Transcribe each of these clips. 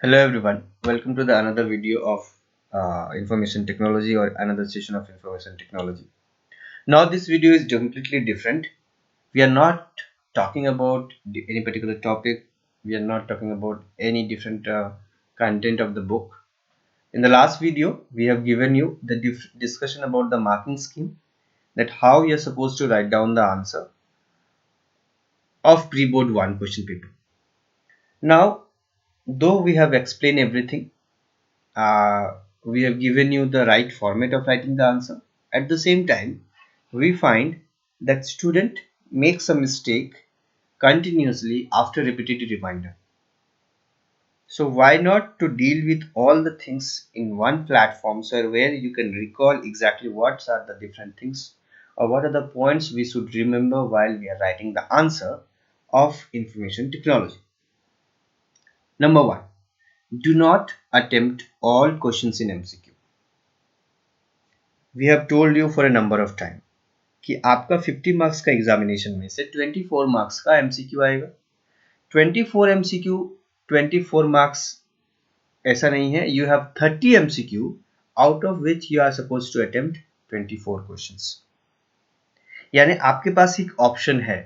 Hello everyone, welcome to the another video of information technology or another session of information technology. Now this video is completely different. We are not talking about any particular topic. We are not talking about any different content of the book. In the last video, we have given you the discussion about the marking scheme, that how you are supposed to write down the answer of pre-board 1 question paper. Now, though we have explained everything, we have given you the right format of writing the answer. At the same time, we find that student makes a mistake continuously after repetitive reminder. So why not to deal with all the things in one platform, so where you can recall exactly what are the different things or what are the points we should remember while we are writing the answer of information technology. Number one, do not attempt all questions in MCQ. We have told you for a number of time कि आपका 50 marks का examination में से 24 marks का MCQ आएगा। 24 MCQ 24 marks ऐसा नहीं है, you have 30 MCQ out of which you are suppose to attempt 24 questions. यानी आपके पास एक ऑप्शन है,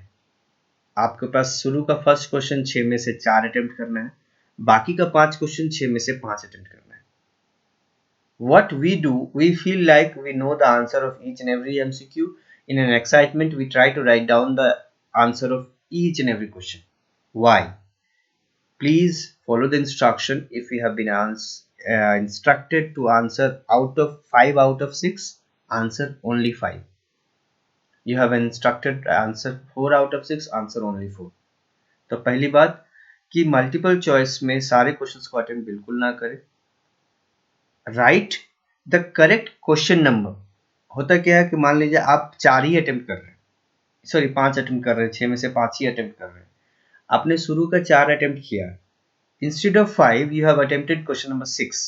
आपके पास शुरू का फर्स्ट क्वेश्चन 6 में से 4 अटेम्प्ट करना है, बाकी का 5 क्वेश्चन 6 में से 5 अटेम्प्ट करना है। What we do, we feel like we know the answer of each and every MCQ. In an excitement, we try to write down the answer of each and every question. Why? Please follow the instruction. If we have been instructed to answer out of 5 out of 6, answer only 5. You have instructed answer 4 out of 6, answer only 4. तो पहली बात कि multiple choice में सारे questions को attempt बिल्कुल ना करें। Right the correct question number. होता क्या है कि मान लीजिए आप 4 ही अटेम्प्ट कर रहे हैं, सॉरी 5 अटेम्प्ट कर रहे हैं, 6 में से 5 ही अटेम्प्ट कर रहे हैं। आपने शुरू का 4 अटेम्प्ट किया, instead of 5 you have attempted question number 6,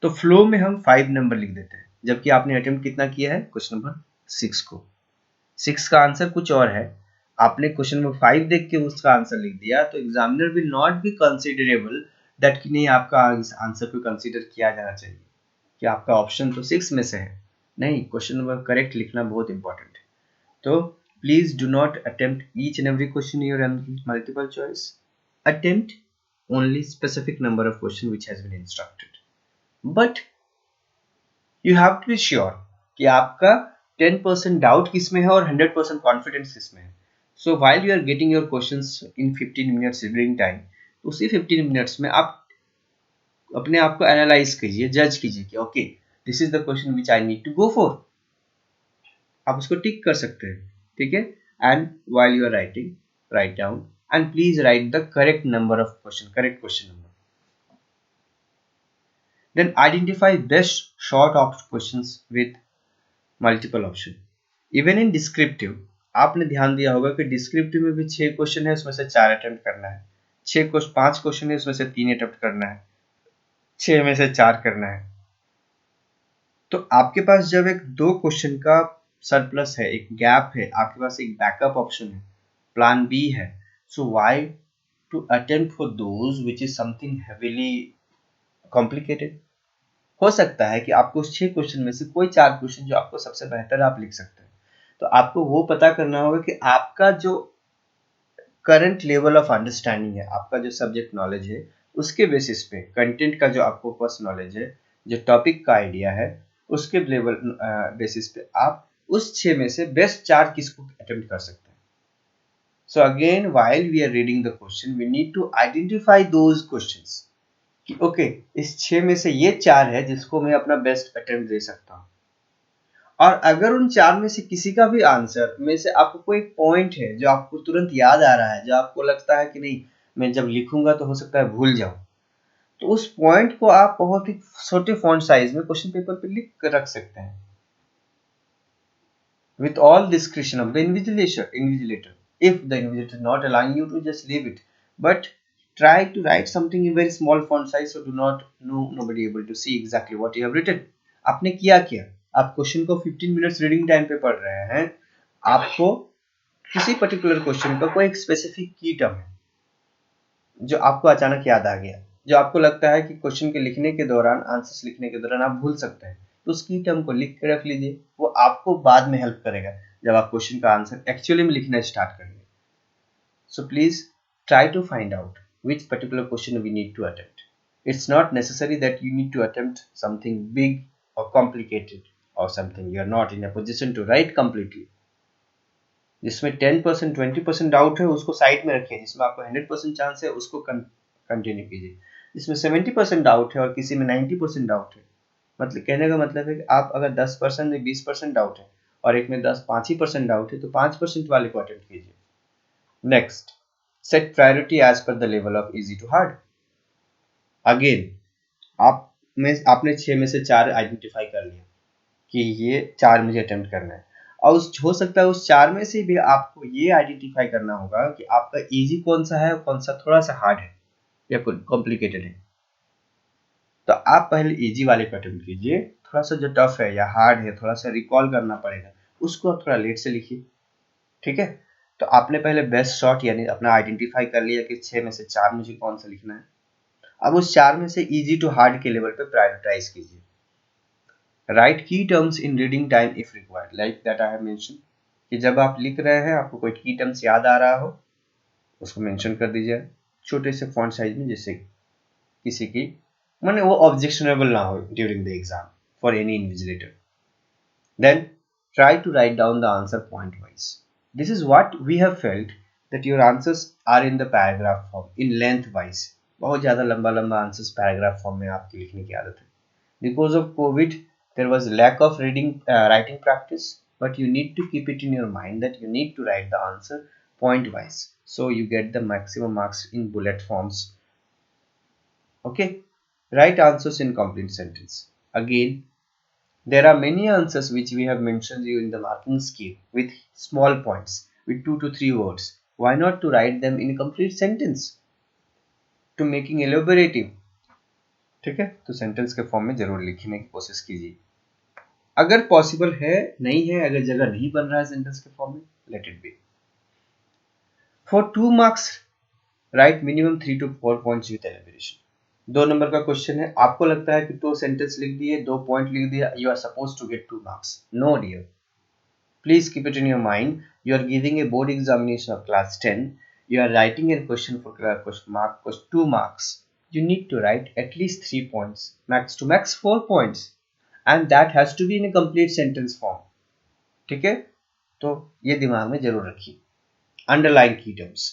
तो फ्लो में हम 5 नंबर लिख देते हैं, जबकि आपने अटेम्प्ट कितना किया है, क्वेश्चन नंबर 6 को। 6 का आंसर कुछ और है, आपने क्वेश्चन नंबर 5 देख के उसका आंसर लिख दिया, तो examiner will not be considerable that कि नहीं आपका आंसर को कंसीडर किया जाना चाहिए कि आपका ऑप्शन तो 6 में से है। नहीं, क्वेश्चन नंबर करेक्ट लिखना बहुत इंपॉर्टेंट है। तो please do not attempt each and every question your multiple choice, attempt only specific number of question which has been instructed, but you have to be sure कि आपका 10% doubt किस में है और 100% कॉन्फिडेंस किस में है। So while you are getting your questions in 15 minutes reading time, उसी 15 मिनट्स में आप अपने आप को एनालाइज कीजिए, जज कीजिए कि okay this is the question which I need to go for. आप उसको टिक कर सकते हैं, ठीक है। And while you are writing, write down and please write the correct number of question, correct question number. Then identify best short of questions with multiple option. Even in descriptive आपने ध्यान दिया होगा कि डिस्क्रिप्टिव में भी 6 question है, उसमें से 4 अटेम्प्ट करना है, 5 क्वेश्चन है, उसमें से 3 अटेम्प्ट करना है, 6 में से 4 करना है। तो आपके पास जब एक 2 क्वेश्चन का सरप्लस है, एक गैप है, आपके पास एक बैकअप ऑप्शन है, प्लान बी है, so why to attempt for those which is something heavily complicated. हो सकता है कि आपको उस 6 क्वेश्चन में से कोई 4 क्वेश्चन जो आपको सबसे बेहतर आप लिख सकते हैं, तो आपको वो पता करना होगा कि आपका जो करंट लेवल ऑफ अंडरस्टैंडिंग है, आपका जो सब्जेक्ट नॉलेज है, उसके बेसिस पे कंटेंट का जो आपको फर्स्ट नॉलेज है, जो टॉपिक का आइडिया है, उसके लेवल बेसिस पे आप उस 6 में से बेस्ट 4 किसको अटेम्प्ट कर सकते हैं। So again while we are reading the question we need to identify those questions कि ओके इस 6 में से ये 4 है जिसको मैं अपना बेस्ट अटेम्प्ट दे सकता हूँ। और अगर उन 4 में से किसी का भी आंसर में से आपको कोई पॉइंट है जो आपको तुरंत याद आ रहा है, जो आपको लगता है कि नहीं मैं जब लिखूंगा तो हो सकता है भूल जाऊं, तो उस पॉइंट को आप बहुत ही छोटे फॉन्ट साइज में क्वेश्चन पेपर पे लिख कर रख सकते हैं with all discretion of the invigilator. If the invigilator is not allowing you to, just leave it, but try to write something in very small font size so do not nobody able to see exactly what you have written. आपने किया क्या, आप question को 15 minutes reading time पे पढ़ रहे हैं, आपको किसी पर्टिकुलर क्वेश्चन का कोई एक स्पेसिफिक की टर्म है जो आपको अचानक याद आ गया, जो आपको लगता है कि क्वेश्चन के लिखने के दौरान, आंसर्स लिखने के दौरान आप भूल सकते हैं, तो उस की टर्म को लिख के रख लीजिए, वो आपको बाद में हेल्प करेगा जब आप क्वेश्चन का आंसर एक्चुअली में लिखना स्टार्ट करेंगे. So please try to find out which particular question we need to attempt. It's not necessary that you need to attempt something big or complicated or something you are not in a position to write completely. जिसमें 10% 20% doubt है उसको side में रखिए, जिसमें आपको 100% chance है उसको continue कीजिए. जिसमें 70% डाउट है और किसी में 90% डाउट है, मतलब कहने का मतलब है कि आप अगर 10% में 20% डाउट है और एक में 5% डाउट है, तो 5% वाले को अटेम्प्ट कीजिए. Next, set priority as per the level of easy to hard. Again आपने 6 में से 4 आइडेंटिफाई कर लिया कि ये 4 मुझे अटेम्प्ट करना है, और हो सकता है उस 4 में से भी आपको ये आइडेंटिफाई करना होगा कि आपका इजी कौन सा है और कौन सा थोड़ा सा हार्ड है या कॉम्प्लिकेटेड है. तो आप पहले इजी वाले को अटेम्प्ट कीजिए, थोड़ा सा जो टफ है या हार्ड है, थोड़ा सा रिकॉल करना पड़ेगा, उसको आप थोड़ा लेट से लिखिए. ठीक है, तो आपने पहले बेस्ट शॉट यानी अपना आइडेंटिफाई कर लिया कि 6 में से 4 मुझे कौन सा लिखना है. अब उस 4 में से इजी टू हार्ड के लेवल पे प्रायोरिटाइज कीजिए. राइट की terms in reading time if required, like that I have mention, कि जब आप लिख रहे हैं आपको कोई की टर्म्स याद आ रहा हो उसको मेंशन कर दीजिए छोटे से फॉन्ट साइज में, जिससे किसी की माने वो ऑब्जेक्शनेबल ना हो during the exam for any invigilator. Then try to write down the answer point wise. This is what we have felt, that your answers are in the paragraph form, in length wise. बहुत ज़्यादा लंबा लंबा answers paragraph form में आपकी लिखने की आदत है. Because of COVID, there was lack of writing practice, but you need to keep it in your mind that you need to write the answer point wise, so you get the maximum marks in bullet forms. Okay, write answers in complete sentence. Again, there are many answers which we have mentioned you in the marking scheme with small points, with 2 to 3 words. Why not to write them in a complete sentence to making elaborative? ठीक है, तो sentence के form में जरूर लिखने की कोशिश कीजिए. अगर पॉसिबल है, नहीं है, अगर जगह नहीं बन रहा है सेंटेंस के फॉर्म में, let it be. For 2 marks right minimum 3 to 4 points with elaboration. 2 number का क्वेश्चन है, आपको लगता है कि 2 सेंटेंस लिख दिए, 2 पॉइंट लिख दिया, you are suppose to get 2 marks. No dear, please keep it in your mind, you are giving a board examination of class 10, you are writing a question for question mark 2 marks, you need to write at least 3 points, max to max 4 points, and that has to be in a complete sentence form. ठीक है, तो ये दिमाग में जरूर रखिए. Underline की terms,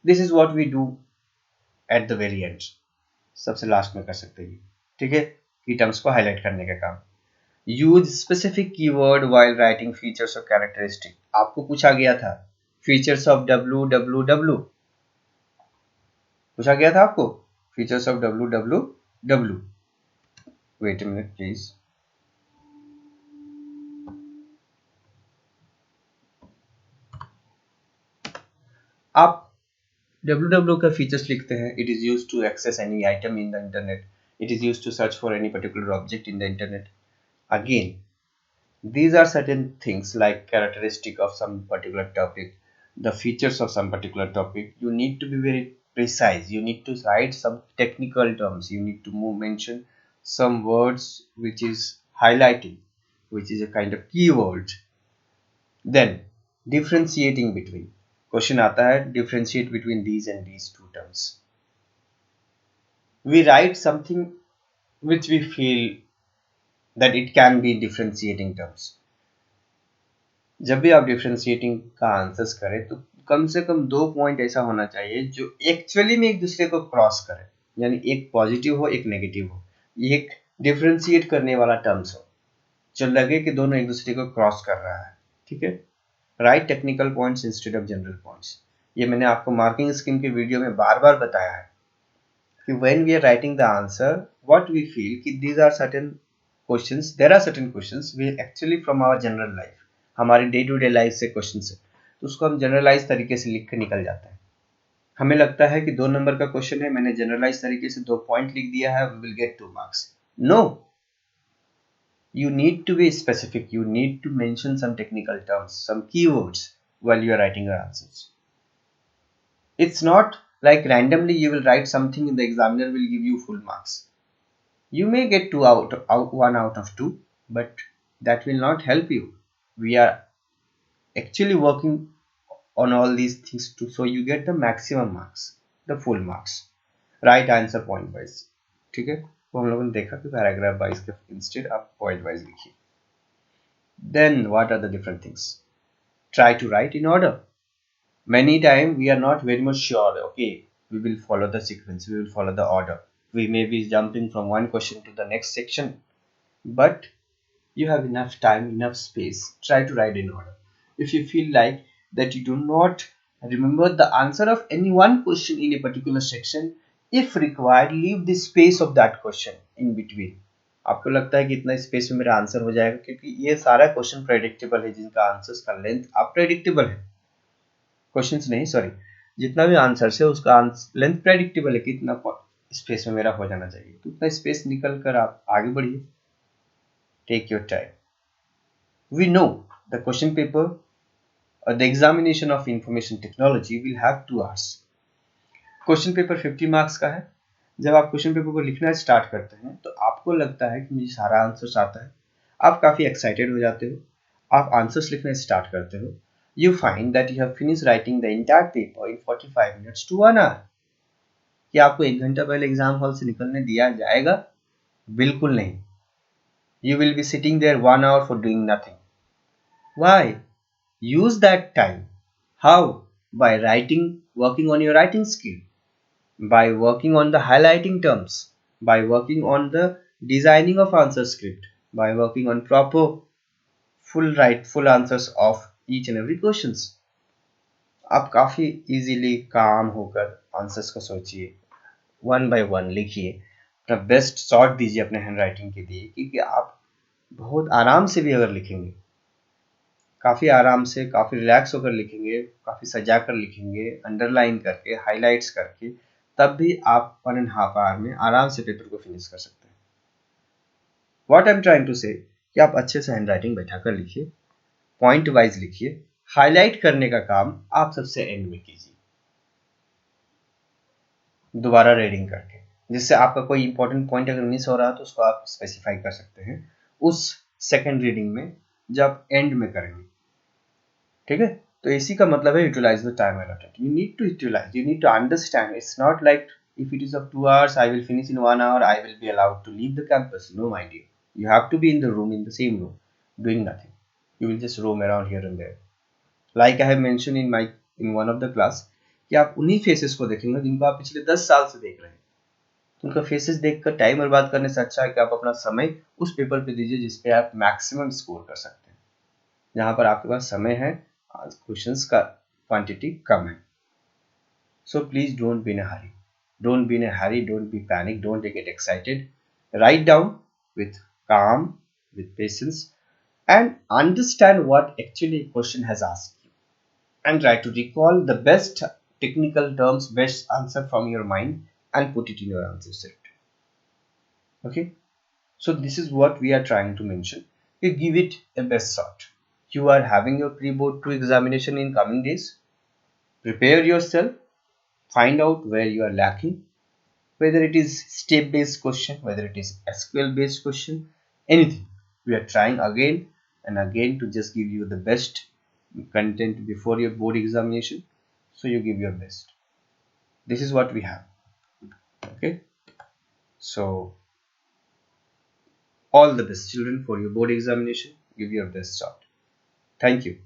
this is what we do at the very end, सबसे लास्ट में कर सकते हैं. ठीक है, की टर्म्स को हाईलाइट करने का काम. Use specific keyword while writing features और कैरेक्टरिस्टिक. आपको पूछा गया था फीचर्स ऑफ www, पूछा गया था आपको features of www. Wait a minute please. आप www का फीचर्स लिखते हैं. It is used to access any item in the internet, it is used to search for any particular object in the internet. Again, these are certain things like characteristic of some particular topic, the features of some particular topic. You need to be very precise, you need to write some technical terms, you need to mention some words which is highlighting, which is a kind of keyword. Then differentiating between, question आता है differentiate between these and these two terms. We write something which we feel that it can be differentiating terms. जब भी आप differentiating का answers करें तो कम से कम 2 point ऐसा होना चाहिए जो एक्चुअली में एक दूसरे को क्रॉस करे, यानी एक पॉजिटिव हो एक नेगेटिव हो, एक डिफरेंशिएट करने वाला टर्म्स हो जो लगे कि दोनों एक दूसरे को क्रॉस कर रहा है. ठीक है, right technical points instead of general points. ये मैंने आपको मार्किंग स्कीम के वीडियो में बार बार बताया है कि when we are writing the answer what we feel कि these are certain questions, there are certain questions we actually from our general life, हमारे डे टू डे लाइफ से क्वेश्चन है, तो उसको हम जनरलाइज तरीके से लिख के निकल जाते हैं. हमें लगता है कि 2 नंबर का क्वेश्चन है, मैंने जनरलाइज तरीके से 2 पॉइंट लिख दिया है, we will get 2 marks. No, you need to be specific, you need to mention some technical terms, some keywords while you are writing your answers. It's not Like randomly you will write something and the examiner will give you full marks. You may get 1 out of 2, but that will not help you. We are actually working on all these things too, so you get the maximum marks, the full marks. Right answer point wise, ठीक है। वो हम लोगों ने देखा कि paragraph wise के instead आप पॉइंट वाइज लिखिए। Then what are the different things? Try to write in order. Many times we are not very much sure, okay, we will follow the sequence, we will follow the order, we may be jumping from one question to the next section, but you have enough time, enough space, try to write in order. If you feel like that you do not remember the answer of any one question in a particular section, if required leave the space of that question in between. आपको लगता है कि इतना space में मेरा answer हो जाएगा, क्योंकि ये सारा क्वेश्चन प्रेडिक्टेबल है, जिनका आंसर्स का लेंथ आप प्रेडिक्टेबल है, क्वेश्चंस नहीं सॉरी, जितना भी आंसर है उसका लेंथ प्रेडिक्टेबल है, कितना स्पेस में मेरा हो जाना चाहिए, तो उतना स्पेस निकल कर आप आगे बढ़िए। Take your time. We know the question paper और the examination of information technology will have 2 hours। Question paper 50 marks का है। जब आप क्वेश्चन पेपर को लिखना स्टार्ट करते हैं तो आपको लगता है कि मुझे सारा आंसर्स आता है, आप काफ़ी एक्साइटेड हो जाते हो, आप आंसर्स लिखना स्टार्ट करते हो। You find that you have finished writing the entire paper in 45 minutes to 1 hour। क्या आपको 1 घंटा पहले एग्जाम हॉल से निकलने दिया जाएगा? बिल्कुल नहीं। You will be sitting there 1 hour for doing nothing। Why? Use that time। How? By writing, working on your writing skill, by working on the highlighting terms, by working on the designing of answer script, by working on proper full answers of each and every questions। आप काफ़ी easily काम होकर answers को सोचिए, one by one लिखिए, अपना best shot दीजिए अपने हैंड राइटिंग के लिए, क्योंकि आप बहुत आराम से भी अगर लिखेंगे, काफ़ी आराम से, काफ़ी रिलैक्स होकर लिखेंगे, काफ़ी सजा कर लिखेंगे, अंडरलाइन करके, हाईलाइट्स करके, तब भी आप 1.5 आवर में आराम से पेपर को फिनिश कर सकते हैं। What I am trying to say कि आप अच्छे से हैंड राइटिंग बैठा कर लिखिए, पॉइंट वाइज लिखिए, हाईलाइट करने का काम आप सबसे एंड में कीजिए, दोबारा रीडिंग करके, जिससे आपका कोई इंपॉर्टेंट पॉइंट अगर मिस हो रहा है तो उसको आप स्पेसिफाई कर सकते हैं उस सेकंड रीडिंग में जब एंड में करेंगे, ठीक है। तो इसी का मतलब है utilise the time allotted. You need to utilise, you need to understand, it's not like if it is of 2 hours I will finish in 1 hour, I will be allowed to leave the campus, no my dear, you have to be in the room, in the same room, doing nothing, you will just roam around here and there, like I have mentioned in one of the class कि आप उन्हीं faces को देखेंगे जिनको आप पिछले 10 साल से देख रहे हैं। तो उनका फेसेस देखकर टाइम बर्बाद करने से अच्छा है कि आप अपना समय उस पेपर पे दीजिए जिसपे आप मैक्सिमम स्कोर कर सकते हैं, जहां पर आपके पास समय है, क्वेश्चंस का क्वांटिटी कम है। So please don't be in a Hari, don't be in a Hari, don't be panic, don't get excited, write down with calm, with patience, and understand what actually question has asked you, and try to recall the best technical terms, best answer from your mind, and put it in your answer script. Okay, so this is what we are trying to mention. You give it a best shot. You are having your pre-board 2 examination in coming days. Prepare yourself, find out where you are lacking, whether it is step based question, whether it is SQL based question, anything. We are trying again and again to just give you the best content before your board examination, so you give your best. This is what we have. Okay, so all the best children for your board examination, give your best shot. Thank you.